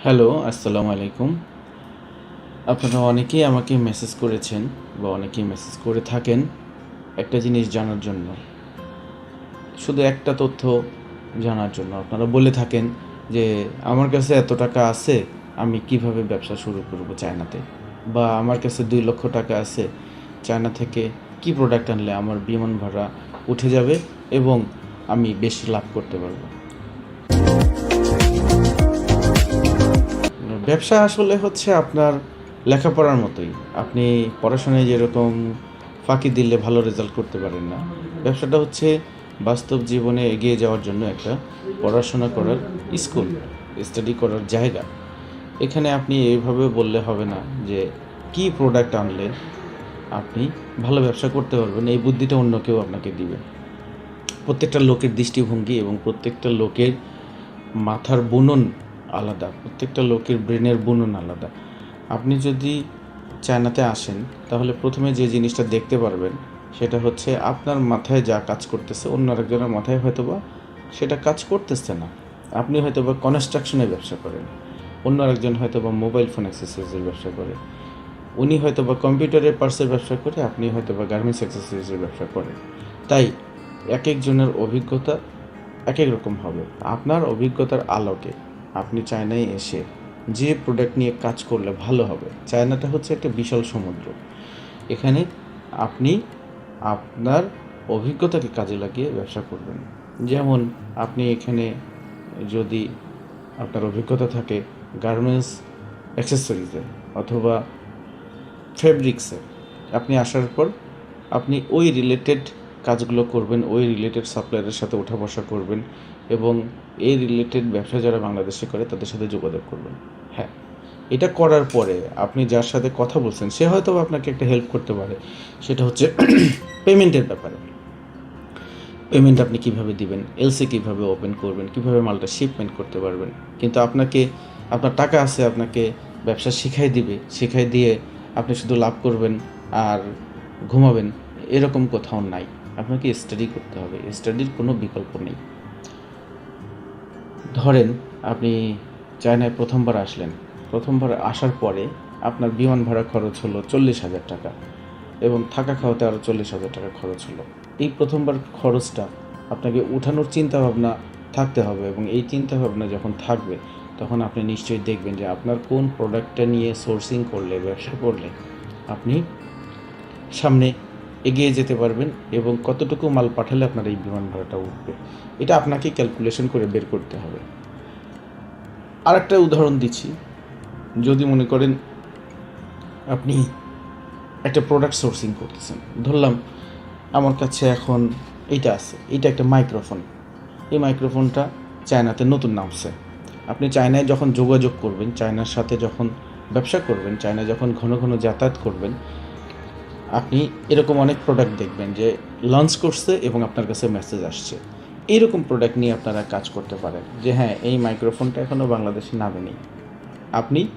Hello, আসসালামু আলাইকুম। আপনারা অনেকেই আমাকে মেসেজ করেছেন বা অনেকেই মেসেজ করে থাকেন একটা জিনিস জানার জন্য। শুধু একটা তথ্য জানার জন্য। আপনারা বলে থাকেন যে, "আমার কাছে এত টাকা আছে, আমি কিভাবে ব্যবসা শুরু করব চায়নাতে?" বা "আমার কাছে ৳২,০০,০০০ আছে, চায়না থেকে কি প্রোডাক্ট আনলে আমার বিমান ভাড়া উঠে যাবে এবং আমি বেশি লাভ করতে পারব?" ব্যবসা আসলে হচ্ছে আপনার লেখাপড়ার মতোই। আপনি পড়াশোনায় যেরকম ফাঁকি দিলে ভালো রেজাল্ট করতে পারেন না। ব্যবসাটা হচ্ছে বাস্তব জীবনে এগিয়ে যাওয়ার জন্য একটা পড়াশোনা করার স্কুল, স্টাডি করার জায়গা। এখানে আপনি এইভাবে বললে হবে না যে, কি প্রোডাক্ট আনলে আপনি ভালো ব্যবসা করতে পারবেন, এই বুদ্ধিটা অন্য কেউ আপনাকে দিবে। প্রত্যেকটা লোকের দৃষ্টিভঙ্গি এবং প্রত্যেকটা লোকের মাথার বুনন আলাদা। প্রত্যেকটা লোকের ব্রেনের বুনন আলাদা। আপনি যদি চায়নাতে আসেন, তাহলে ১ম এ যে জিনিসটা দেখতে পারবেন, সেটা হচ্ছে আপনার মাথায় যা কাজ করতেছে, অন্য আরেকজনের মাথায় হয়তোবা সেটা কাজ করতেছে না। আপনি হয়তোবা কনস্ট্রাকশনের ব্যবসা করেন। অন্য আরেকজন হয়তোবা মোবাইল ফোন অ্যাক্সেসরিজের ব্যবসা করে। উনি হয়তোবা কম্পিউটারের পার্টসের ব্যবসা করে, আপনি হয়তোবা গার্মেন্টস অ্যাক্সেসরিজের ব্যবসা করেন। তাই একেকজনের অভিজ্ঞতা একেক রকম হবে। আপনার অভিজ্ঞতার আলোকে আপনি চায়নায় এসে যে প্রোডাক্ট নিয়ে কাজ করলে ভালো হবে। চায়নাটা হচ্ছে একটা বিশাল সমুদ্র। এখানে আপনি আপনার অভিজ্ঞতাকে কাজে লাগিয়ে ব্যবসা করবেন। যেমন আপনি এখানে যদি আপনার অভিজ্ঞতা থাকে গার্মেন্টস অ্যাক্সেসরিজে অথবা ফেব্রিক্সে, আপনি আসার পর আপনি ওই রিলেটেড কাজগুলো করবেন, ওই রিলেটেড সাপ্লায়ারের সাথে ওঠা বসা করবেন এবং এই রিলেটেড ব্যবসা যারা বাংলাদেশে করে তাদের সাথে যোগাযোগ করবেন। হ্যাঁ, এটা করার পরে আপনি যার সাথে কথা বলছেন সে হয়তো আপনাকে একটা হেল্প করতে পারে। সেটা হচ্ছে পেমেন্টের ব্যাপারে। পেমেন্ট আপনি কিভাবে দিবেন, এলসি কিভাবে ওপেন করবেন, কিভাবে মালটা শিপমেন্ট করতে পারবেন। কিন্তু আপনাকে আপনার টাকা আছে, আপনাকে ব্যবসা শিখাই দিবে। শিখাই দিয়ে আপনি শুধু লাভ করবেন আর ঘুমাবেন, এরকম কোথাও নাই। আপনাকে স্টাডি করতে হবে। স্টাডির কোনো বিকল্প নেই। ধরেন আপনি চায়নায় ১ম বার আসলেন। ১ম বার আসার পরে আপনার বিমান ভাড়া খরচ হলো ৳৪০,০০০ এবং থাকা খাওয়াতে আরও ৳৪০,০০০ খরচ হলো। এই ১ম বার খরচটা আপনাকে উঠানোর চিন্তাভাবনা থাকতে হবে এবং এই চিন্তাভাবনা যখন থাকবে, তখন আপনি নিশ্চয়ই দেখবেন যে আপনার কোন প্রোডাক্টটা নিয়ে সোর্সিং করলে, ব্যবসা করলে আপনি সামনে এগিয়ে যেতে পারবেন এবং কতটুকু মাল পাঠালে আপনার এই বিমান ভাড়াটা উঠবে। এটা আপনাকে ক্যালকুলেশন করে বের করতে হবে। আরেকটা উদাহরণ দিচ্ছি। যদি মনে করেন আপনি একটা প্রোডাক্ট সোর্সিং করতেছেন। ধরলাম আমার কাছে এখন এইটা আছে। এইটা একটা মাইক্রোফোন। এই মাইক্রোফোনটা চায়নাতে নতুন নামছে। আপনি চায়নায় যখন যোগাযোগ করবেন, চায়নার সাথে যখন ব্যবসা করবেন, চায়নায় যখন ঘন, ঘন যাতায়াত করবেন, আপনি এরকম অনেক প্রোডাক্ট দেখবেন যে লঞ্চ করছে এবং আপনার কাছে মেসেজ আসছে। এইরকম প্রোডাক্ট নিয়ে আপনারা কাজ করতে পারেন যে হ্যাঁ, এই মাইক্রোফোনটা এখনও বাংলাদেশে নামেনি। আপনি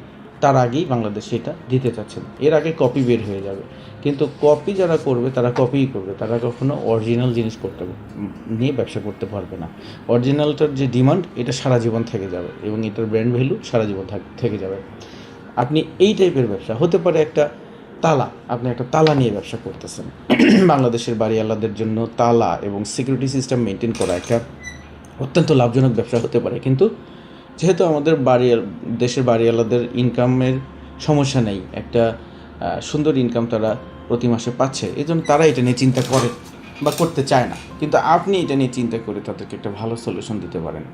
তার আগেই বাংলাদেশে এটা দিতে চাচ্ছেন। এর আগে কপি বের হয়ে যাবে। কিন্তু কপি যারা করবে তারা কপিই করবে। তারা কখনো অরিজিনাল জিনিস নিয়ে ব্যবসা করতে পারবে না। অরিজিনালটার যে ডিমান্ড এটা সারা জীবন থেকে যাবে এবং এটার ব্র্যান্ড ভ্যালু সারা জীবন থেকে যাবে। আপনি এই টাইপের ব্যবসা হতে পারে একটা তালা। আপনি একটা তালা নিয়ে ব্যবসা করতেছেন। বাংলাদেশের বাড়িওয়ালাদের জন্য তালা এবং সিকিউরিটি সিস্টেম মেইনটেইন করা একটা অত্যন্ত লাভজনক ব্যবসা হতে পারে। কিন্তু যেহেতু আমাদের দেশের বাড়িওয়ালাদের ইনকামের সমস্যা নেই, একটা সুন্দর ইনকাম তারা প্রতি মাসে পাচ্ছে, এজন্য তারা এটা নিয়ে চিন্তা করে বা করতে চায় না। কিন্তু আপনি এটা নিয়ে চিন্তা করে তাদেরকে একটা ভালো সলিউশন দিতে পারেন।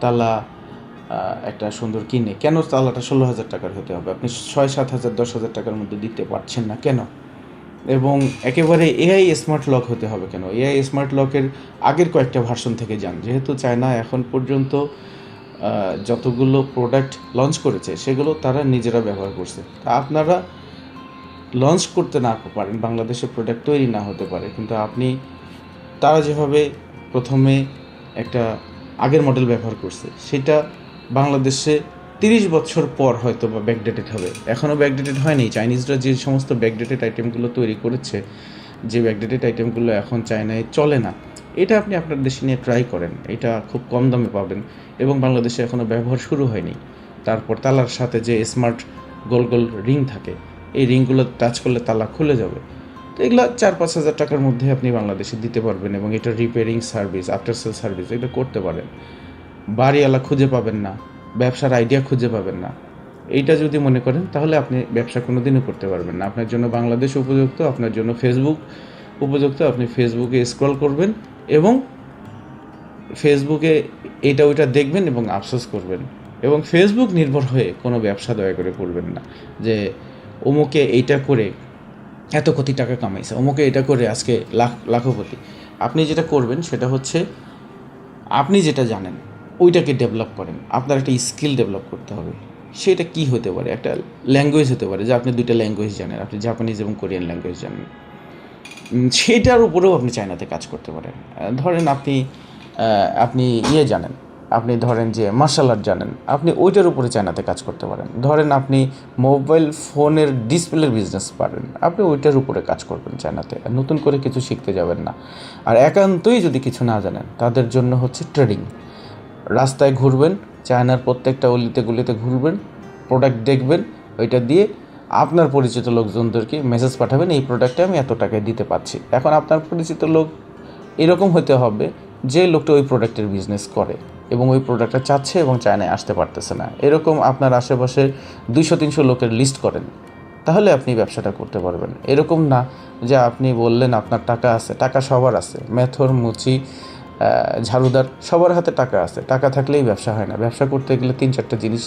তালা একটা সুন্দর কিনে কেন তালাটা ৳১৬,০০০ হতে হবে? আপনি ৬,০০০, ৭,০০০, ১০,০০০ মধ্যে দিতে পারছেন না কেন? এবং একেবারে এআই স্মার্ট লক হতে হবে কেন? এআই স্মার্ট লকের আগের কয়েকটা ভার্সন থেকে যান। যেহেতু চায়না এখন পর্যন্ত যতগুলো প্রোডাক্ট লঞ্চ করেছে সেগুলো তারা নিজেরা ব্যবহার করছে। তা আপনারা লঞ্চ করতে না পারেন, বাংলাদেশে প্রোডাক্ট তৈরি না হতে পারে, কিন্তু আপনি তারা যেভাবে প্রথমে একটা আগের মডেল ব্যবহার করছে সেটা বাংলাদেশে ৩০ বছর পর হয়তো বা ব্যাকডেটেড হবে। এখনও ব্যাকডেটেড হয়নি। চাইনিজরা যে সমস্ত ব্যাকডেটেড আইটেমগুলো তৈরি করেছে, যে ব্যাকডেটেড আইটেমগুলো এখন চায়নায় চলে না, এটা আপনি আপনার দেশে নিয়ে ট্রাই করেন। এটা খুব কম দামে পাবেন এবং বাংলাদেশে এখনও ব্যবহার শুরু হয়নি। তারপর তালার সাথে যে স্মার্ট গোল গোল রিং থাকে, এই রিংগুলো টাচ করলে তালা খুলে যাবে। তো এগুলো 4-5 হাজার টাকার মধ্যে আপনি বাংলাদেশে দিতে পারবেন, এবং এটা repairing service, after sale service এটা করতে পারেন। বাড়িওয়ালা খুঁজে পাবেন না, ব্যবসার আইডিয়া খুঁজে পাবেন না, এইটা যদি মনে করেন তাহলে আপনি ব্যবসা কোনো দিনও করতে পারবেন না। আপনার জন্য বাংলাদেশ উপযুক্ত, আপনার জন্য ফেসবুক উপযুক্ত। আপনি ফেসবুকে স্ক্রল করবেন এবং ফেসবুকে এটা ওইটা দেখবেন এবং আফসোস করবেন, এবং ফেসবুক নির্ভর হয়ে কোনো ব্যবসা দয়া করে করবেন না যে অমুকে এইটা করে এত কোটি টাকা কামাইছে, অমুকে এটা করে আজকে লাখপতি। আপনি যেটা করবেন সেটা হচ্ছে আপনি যেটা জানেন ওইটাকে ডেভেলপ করেন। আপনার একটা স্কিল ডেভেলপ করতে হবে। সেটা কি হতে পারে? একটা ল্যাঙ্গুয়েজ হতে পারে যে আপনি 2টা ল্যাঙ্গুয়েজ জানেন, আপনি জাপানিজ এবং কোরিয়ান ল্যাঙ্গুয়েজ জানেন, সেটার উপরেও আপনি চায়নাতে কাজ করতে পারেন। ধরেন আপনি জানেন, আপনি ধরেন যে মার্শাল আর্ট জানেন, আপনি ওইটার উপরে চায়নাতে কাজ করতে পারেন। ধরেন আপনি মোবাইল ফোনের ডিসপ্লের বিজনেস পারেন, আপনি ওইটার উপরে কাজ করবেন চায়নাতে, নতুন করে কিছু শিখতে যাবেন না। আর একান্তই যদি কিছু না জানেন তাদের জন্য হচ্ছে ট্রেডিং। রাস্তায় ঘুরবেন, চায়নার প্রত্যেকটা অলিতে গলিতে ঘুরবেন, প্রোডাক্ট দেখবেন, ওইটা দিয়ে আপনার পরিচিত লোকজনদেরকে মেসেজ পাঠাবেন, এই প্রোডাক্টে আমি এত টাকায় দিতে পারছি। এখন আপনার পরিচিত লোক এরকম হতে হবে যে লোকটা ওই প্রোডাক্টের বিজনেস করে এবং ওই প্রোডাক্টটা চাচ্ছে এবং চায়নায় আসতে পারতেছে না। এরকম আপনার আশেপাশে 200-300 লোকের লিস্ট করেন, তাহলে আপনি ব্যবসাটা করতে পারবেন। এরকম না যে আপনি বললেন আপনার টাকা আছে, টাকা সবার আছে, মেথর, মুচি, ঝাড়ুদার সবার হাতে টাকা আছে, টাকা থাকলেই ব্যবসা হয় না। ব্যবসা করতে গেলে 3-4টা জিনিস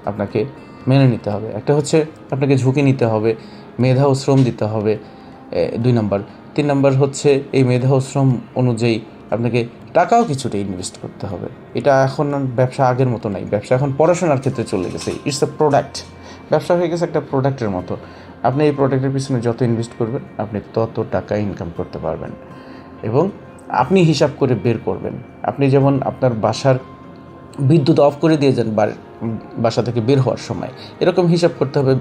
আপনাকে মেনে নিতে হবে। একটা হচ্ছে আপনাকে ঝুঁকি নিতে হবে, মেধা ও শ্রম দিতে হবে 2 নম্বর। 3 নম্বর হচ্ছে এই মেধা ও শ্রম অনুযায়ী আপনাকে টাকাও কিছুটা ইনভেস্ট করতে হবে। এটা এখন ব্যবসা আগের মতো নাই, ব্যবসা এখন পড়াশোনার ক্ষেত্রে চলে গেছে। ইটস এ প্রোডাক্ট, ব্যবসা হয়ে গেছে একটা প্রোডাক্টের মতো। আপনি এই প্রোডাক্টের পিছনে যত ইনভেস্ট করবেন আপনি তত টাকা ইনকাম করতে পারবেন, এবং আপনি হিসাব করে বের করবেন। আপনি যেমন আপনার বাসার বিদ্যুৎ অফ করে দিয়ে যান বাসা থেকে বের হওয়ার সময়, এরকম হিসাব করতে হবে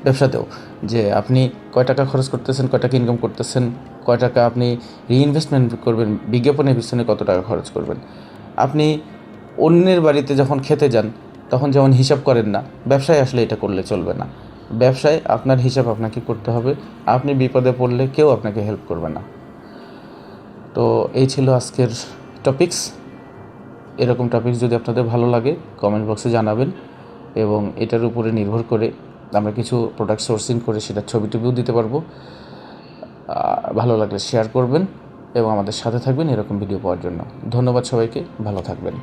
ব্যবসাতেও যে আপনি কয় টাকা খরচ করতেছেন, কয় টাকা ইনকাম করতেছেন, কয় টাকা আপনি রিইনভেস্টমেন্ট করবেন, বিজ্ঞাপনের পিছনে কত টাকা খরচ করবেন। আপনি অন্যের বাড়িতে যখন খেতে যান তখন যেমন হিসাব করেন না, ব্যবসায় আসলে এটা করলে চলবে না। ব্যবসায় আপনার হিসাব আপনাকে করতে হবে, আপনি বিপদে পড়লে কেউ আপনাকে হেল্প করবে না। তো এই ছিল আজকের টপিকস। এরকম টপিকস যদি আপনাদের ভালো লাগে কমেন্ট বক্সে জানাবেন, এবং এটার উপরে নির্ভর করে আমরা কিছু প্রোডাক্ট সোর্সিং করে সেটার ছবি টবিও দিতে পারবো। ভালো লাগলে শেয়ার করবেন এবং আমাদের সাথে থাকবেন এরকম ভিডিও পাওয়ার জন্য। ধন্যবাদ সবাইকে, ভালো থাকবেন।